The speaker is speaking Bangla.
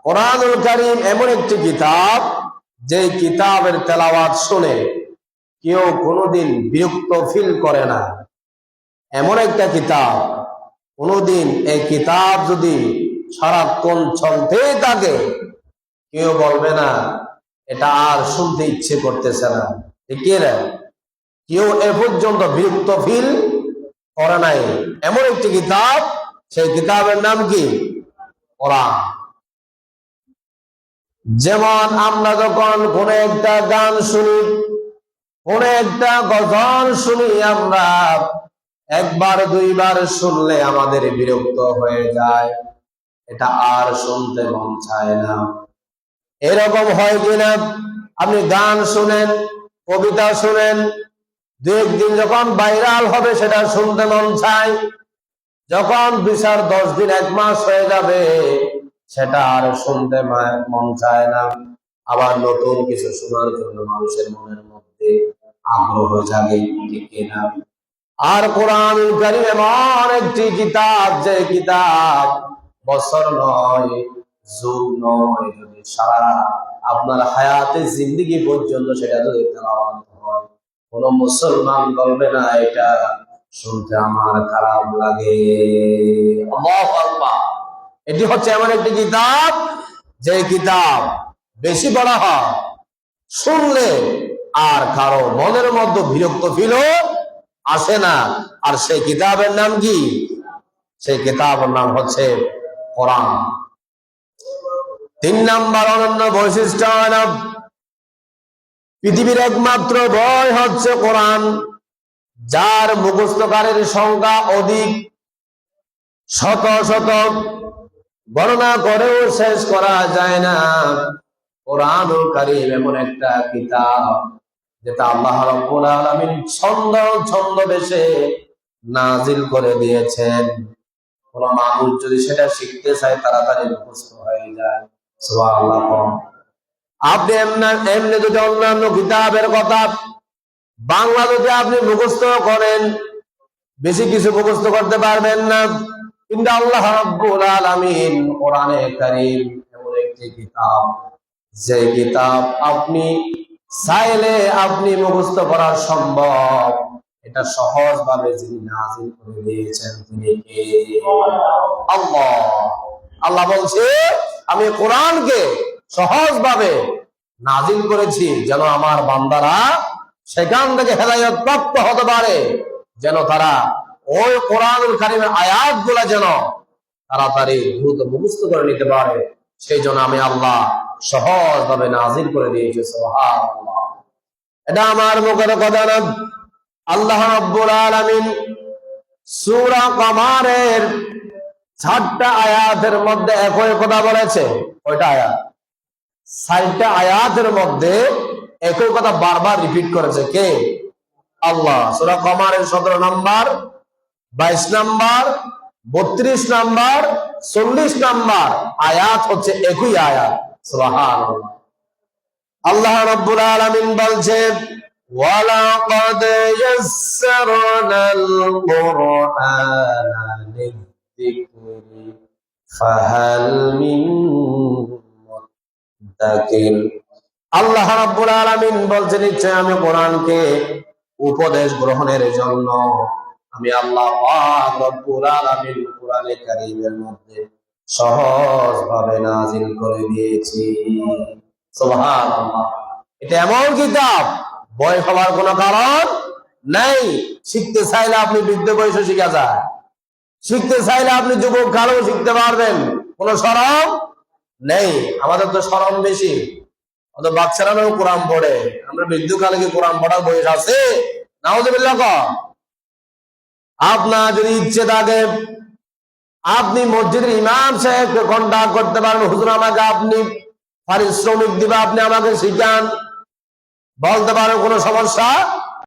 কোরআনুল কারীম এমন একটি কিতাব, যে কিতাবের তেলাওয়াত শুনে কেউ কোনোদিন বিরক্ত ফিল করে না। এমন একটা কিতাব, কোনোদিন এই কিতাব যদি সারাক্ষণ চলতেই থাকে, কেউ বলবে না এটা আর শুনতে ইচ্ছে করতেছে না। ঠিক না? কেউ এ পর্যন্ত বিরক্ত ফিল করে নাই। এমন একটি কিতাব, সেই কিতাবের নাম কি? কোরআন। যেমন আমরা যখন কোন একটা গান শুনি, কোন একটা গজল শুনি, আমরা একবার দুইবার শুনলে আমাদের বিরক্ত হয়ে যায়, এটা আর শুনতে মন চায় না। এরকম হয় কিনা? আপনি গান শুনেন, কবিতা শুনেন, দু একদিন যখন ভাইরাল হবে সেটা শুনতে মন চায়, যখন 2-4-10 দিন 1 মাস হয়ে যাবে সেটা আর শুনতে মন চায় না। আবার নতুন কিছু শোনার জন্য মানুষের মনের মধ্যে আগ্রহ জাগে, ঠিক কিনা? আর কোরআনুল কারীম এমন একটি কিতাব, যে কিতাব বছর নয়, যুগ নয়, যদি সারা আপনার হায়াতে জিন্দেগি পর্যন্ত সেটা যদি তেলাওয়াত হয়, কোন মুসলমান বলবে না এটা শুনতে আমার খারাপ লাগে। আল্লাহু আকবার। এটি হচ্ছে এমন একটি কিতাব, যে কিতাব বেশি বলা হয়, শুনলে আর কারো মনের মধ্যে বিরক্ত ফিল আসে না। আর সেই কিতাবের নাম কি? সেই কিতাবের নাম হচ্ছে কোরআন। 3 নাম্বার অনন্য বৈশিষ্ট্য হলো, পৃথিবীর একমাত্র বই হচ্ছে কোরআন, যার মুখস্থকারীর সংখ্যা অধিক, শত শত গণনা করেও শেষ করা যায় না। কোরআনুল কারীম এমন একটা কিতাব, যেটা আল্লাহ রাব্বুল আলামিন ছন্দবেশে নাজিল করে দিয়েছেন। কোন মানুষ যদি সেটা শিখতে চায়, তাড়াতাড়ি মুখস্থ হয়ে যায়। সুবহানাল্লাহ। আপনি এমনি যদি অন্যান্য কিতাবের কথা বাংলা যদি আপনি মুখস্থ করেন, বেশি কিছু মুখস্থ করতে পারবেন না। কিন্তু আল্লাহ রাব্বুল আলামিন কোরআনে কারীম এমন একটি কিতাব, যে কিতাব আপনি চাইলে আপনি মুখস্থ করা সম্ভব। এটা সহজ ভাবে যিনি নাযিল করে দিয়েছেন, তিনি কে? আল্লাহ। আল্লাহ বলছে, আমি কোরআনকে সহজ ভাবে নাযিল করেছি, যেন আমার বান্দারা সেখান থেকে হেদায়েত প্রাপ্ত হতে পারে, যেন তারা ওই কোরআনুল কারীমের আয়াতগুলো যেন তাড়াতাড়ি দ্রুত মুখস্থ করে নিতে পারে। সেই জন্য আমি আল্লাহ সহজ ভাবে নাযিল করে দিয়েছি। সুবহানাল্লাহ। এটা আমার মুখের কথা না। আল্লাহ রাব্বুল আলামিন সূরা কমারের 4টা আয়াতের মধ্যে একই কথা বলেছে। কয়টা আয়াত? 4টা আয়াতের মধ্যে একই কথা বারবার রিপিট করেছে। কে? আল্লাহ। সূরা কমারের 17 নাম্বার, 22 নাম্বার, 32 নাম্বার, 40 নাম্বার আয়াত হচ্ছে একই আয়াত। সুবহানাল্লাহ। আল্লাহ রাব্বুল আলামিন বলছেন, ওয়ালাকাদ ইয়াসসারনাল কুরআনা লিযিকরি ফাহাল মিন মুদ্দাকির। আল্লাহ রাব্বুল আলামিন বলছেন, নিশ্চয় আমি কোরআনকে উপদেশ গ্রহণের জন্য আমি আল্লাহ পাক রব্বুল আলামিন কোরআনে কারীমের মধ্যে সহজ ভাবে নাযিল করে দিয়েছি। সুবহানাল্লাহ। এটা এমন কিতাব, ভয় হওয়ার কোনো কারণ নাই। শিখতে চাইলে আপনি বৃদ্ধ বয়সে শিখা যায়, শিখতে চাইলে আপনি যুবক কালেও শিখতে পারবেন, কোনো শরম নেই। আমাদের তো শরম বেশি, অত বাচ্চারাও কোরআন পড়ে, আমরা বৃদ্ধ কালে কি কোরআন পড়ার বয়স আছে? নাউযুবিল্লাহ। আপনার যদি ইচ্ছে থাকে, আপনি মসজিদের ইমাম সাহেবকে কন্টাক্ট করতে পারেন, হুজুর আমাকে আপনি পারিশ্রমিক দিবা, আপনি আমাকে শিখান, বলতে পারেন, কোনো সমস্যা